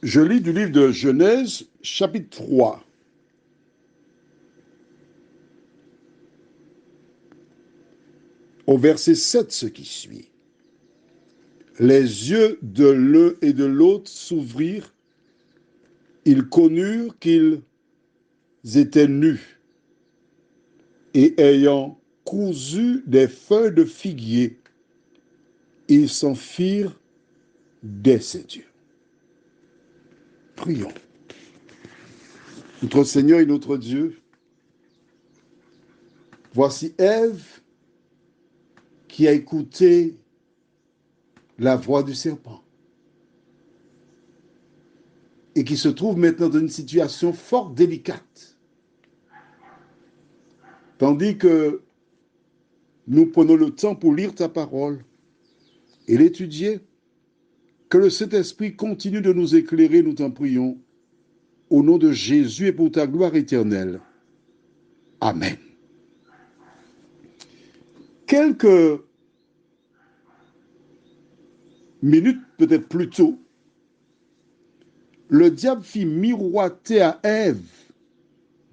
Je lis du livre de Genèse, chapitre 3. Au verset 7, ce qui suit. Les yeux de l'un et de l'autre s'ouvrirent. Ils connurent qu'ils étaient nus. Et ayant cousu des feuilles de figuier, ils s'en firent des ceintures. Prions. Notre Seigneur et notre Dieu, voici Ève qui a écouté la voix du serpent et qui se trouve maintenant dans une situation fort délicate. Tandis que nous prenons le temps pour lire ta parole et l'étudier, que le Saint-Esprit continue de nous éclairer, nous t'en prions, au nom de Jésus et pour ta gloire éternelle. Amen. Quelques minutes, peut-être plus tôt, le diable fit miroiter à Ève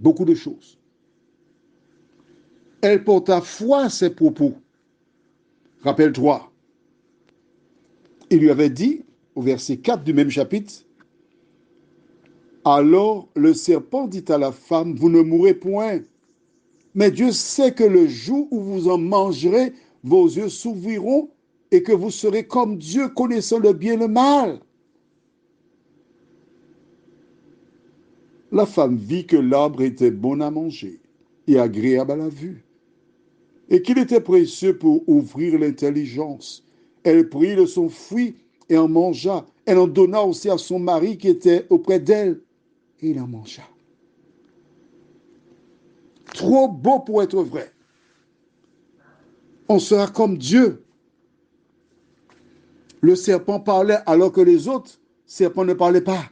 beaucoup de choses. Elle porta foi à ses propos. Rappelle-toi, il lui avait dit, au verset 4 du même chapitre, « Alors le serpent dit à la femme, vous ne mourrez point, mais Dieu sait que le jour où vous en mangerez, vos yeux s'ouvriront et que vous serez comme Dieu, connaissant le bien et le mal. » La femme vit que l'arbre était bon à manger et agréable à la vue, et qu'il était précieux pour ouvrir l'intelligence. Elle prit de son fruit et en mangea. Elle en donna aussi à son mari qui était auprès d'elle, et il en mangea. Trop beau pour être vrai. On sera comme Dieu. Le serpent parlait alors que les autres serpents ne parlaient pas.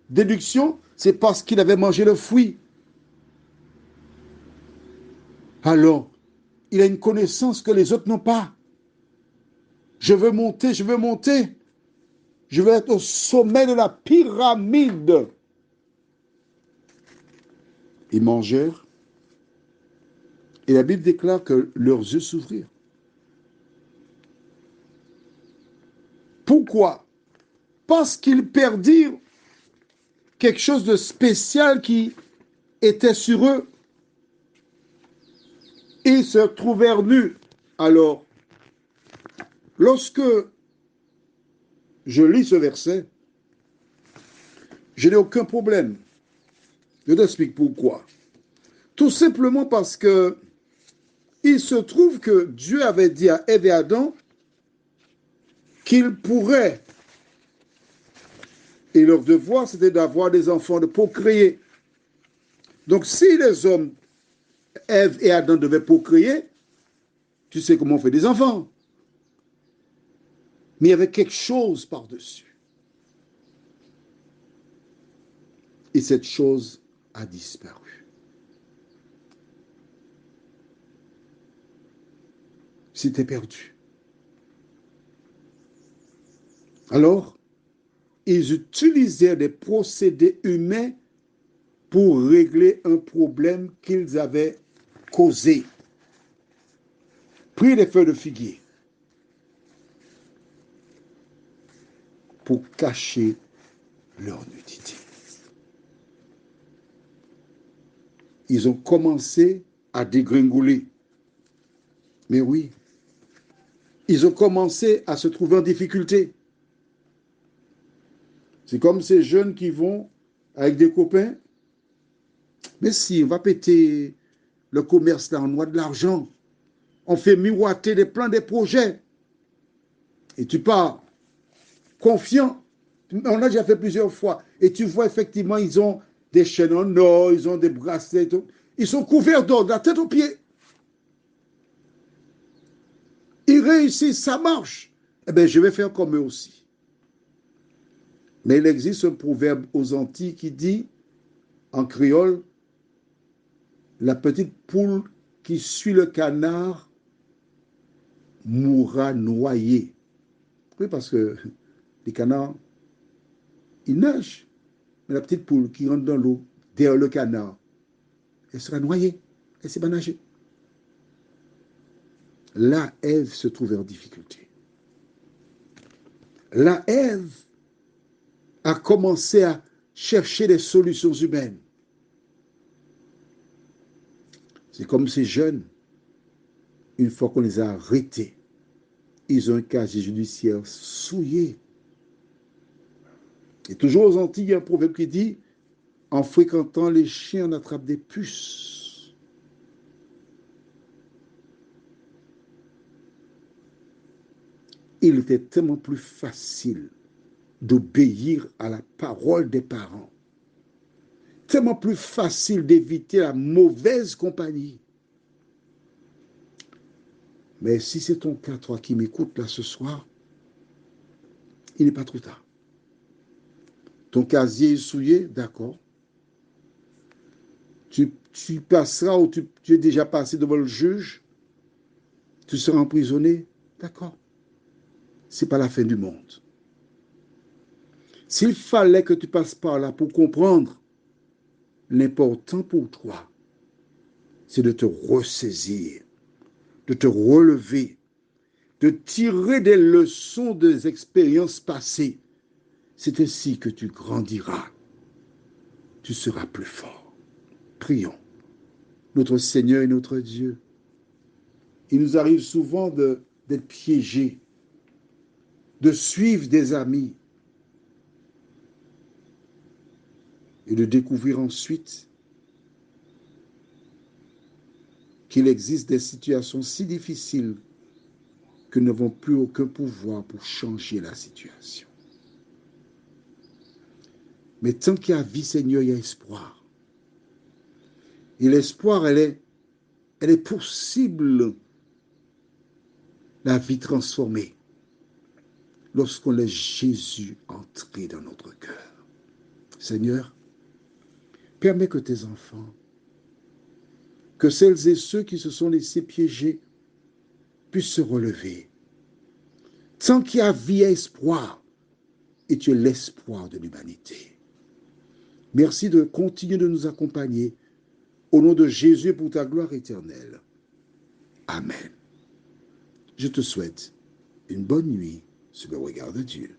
Déduction, c'est parce qu'il avait mangé le fruit. Alors, il a une connaissance que les autres n'ont pas. Je veux monter, je veux monter. Je veux être au sommet de la pyramide. Ils mangèrent et la Bible déclare que leurs yeux s'ouvrirent. Pourquoi? Parce qu'ils perdirent quelque chose de spécial qui était sur eux. Ils se trouvèrent nus. Alors, lorsque je lis ce verset, je n'ai aucun problème. Je t'explique pourquoi. Tout simplement parce que il se trouve que Dieu avait dit à Ève et Adam qu'ils pourraient, et leur devoir c'était d'avoir des enfants, de procréer. Donc si les hommes, Ève et Adam devaient procréer, tu sais comment on fait des enfants. Mais il y avait quelque chose par-dessus. Et cette chose a disparu. C'était perdu. Alors, ils utilisaient des procédés humains pour régler un problème qu'ils avaient causé. Pris les feuilles de figuier pour cacher leur nudité. Ils ont commencé à dégringoler. Mais oui, ils ont commencé à se trouver en difficulté. C'est comme ces jeunes qui vont avec des copains. Mais si, on va péter le commerce là, on a de l'argent. On fait miroiter des plans, des projets. Et tu pars confiant. On l'a déjà fait plusieurs fois. Et tu vois effectivement, ils ont des chaînes en or, ils ont des bracelets et tout. Ils sont couverts d'or, de la tête aux pieds. Ils réussissent, ça marche. Eh bien, je vais faire comme eux aussi. Mais il existe un proverbe aux Antilles qui dit, en créole, la petite poule qui suit le canard mourra noyée. Oui, parce que les canards, il nage. Mais la petite poule qui rentre dans l'eau, derrière le canard, elle sera noyée. Elle ne sait pas nager. Là, Ève se trouvait en difficulté. Là, Ève a commencé à chercher des solutions humaines. C'est comme ces jeunes, une fois qu'on les a arrêtés, ils ont un casier judiciaire souillé. Et toujours aux Antilles, il y a un proverbe qui dit, en fréquentant les chiens, on attrape des puces. Il était tellement plus facile d'obéir à la parole des parents. Tellement plus facile d'éviter la mauvaise compagnie. Mais si c'est ton cas, toi qui m'écoutes là ce soir, il n'est pas trop tard. Ton casier est souillé, d'accord. Tu passeras ou tu es déjà passé devant le juge, tu seras emprisonné, d'accord. Ce n'est pas la fin du monde. S'il fallait que tu passes par là pour comprendre, l'important pour toi, c'est de te ressaisir, de te relever, de tirer des leçons des expériences passées. C'est ainsi que tu grandiras. Tu seras plus fort. Prions. Notre Seigneur et notre Dieu, il nous arrive souvent d'être piégés, de suivre des amis et de découvrir ensuite qu'il existe des situations si difficiles que nous n'avons plus aucun pouvoir pour changer la situation. Mais tant qu'il y a vie, Seigneur, il y a espoir. Et l'espoir, elle est possible, la vie transformée, lorsqu'on laisse Jésus entrer dans notre cœur. Seigneur, permets que tes enfants, que celles et ceux qui se sont laissés piéger, puissent se relever. Tant qu'il y a vie, il y a espoir, et tu es l'espoir de l'humanité. Merci de continuer de nous accompagner. Au nom de Jésus, pour ta gloire éternelle. Amen. Je te souhaite une bonne nuit sous le regard de Dieu.